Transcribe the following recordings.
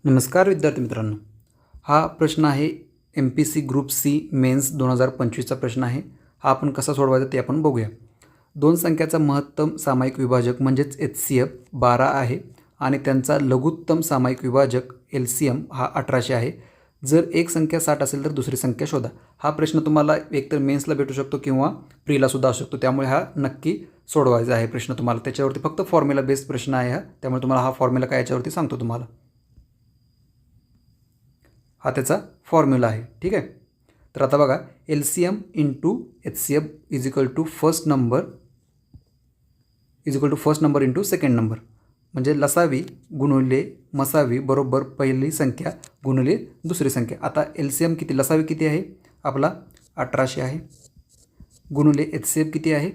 नमस्कार विद्यार्थी मित्रांनो, हा प्रश्न आहे MPC ग्रुप सी मेन्स 2025चा प्रश्न आहे. हा आपण कसा सोडवायचा ते आपण बघूया. दोन संख्याचा महत्तम सामायिक विभाजक म्हणजेच HCF 12 आहे आणि त्यांचा लघुत्तम सामायिक विभाजक LCM हा 1800 आहे. जर एक संख्या 60 असेल तर दुसरी संख्या शोधा. हा प्रश्न तुम्हाला एकतर मेन्सला भेटू शकतो किंवा प्रीला सुद्धा असू शकतो. त्यामुळे हा नक्की सोडवायचा आहे प्रश्न तुम्हाला. त्याच्यावरती फक्त फॉर्म्युला बेस्ड प्रश्न आहे हा. त्यामुळे तुम्हाला हा फॉर्म्युला काय याच्यावरती सांगतो तुम्हाला. हा त्याचा फॉर्म्युला आहे. ठीक आहे. तर आता बघा, LCM into HCF is equal to first number into second number, म्हणजे लसावी गुणिले मसावी बरोबर पहिली संख्या गुणिले दुसरी संख्या. आता LCM किती, लसावी किती आहे आपला 1800 आहे, गुणिले HCF किती आहे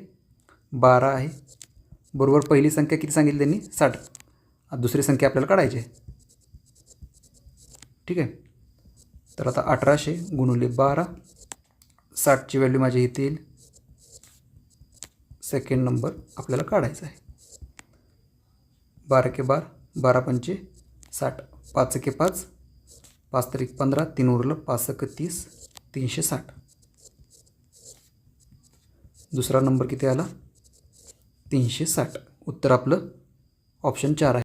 12 आहे, बरोबर पहिली संख्या किती सांगितली त्यांनी 60. दुसरी संख्या आपल्याला काढायची आहे. ठीक आहे. तर आता 1800 गुणिले 12, 60ची व्हॅल्यू माझी इथे येईल. सेकंड नंबर आपल्याला काढायचा आहे. 12 के 12, 12 पंचे 60, 5 के 5, 5 तरी 15, 3 उरलं, 5 क 30, 360. दुसरा नंबर किती आला 360. उत्तर आपलं ऑप्शन 4 आहे.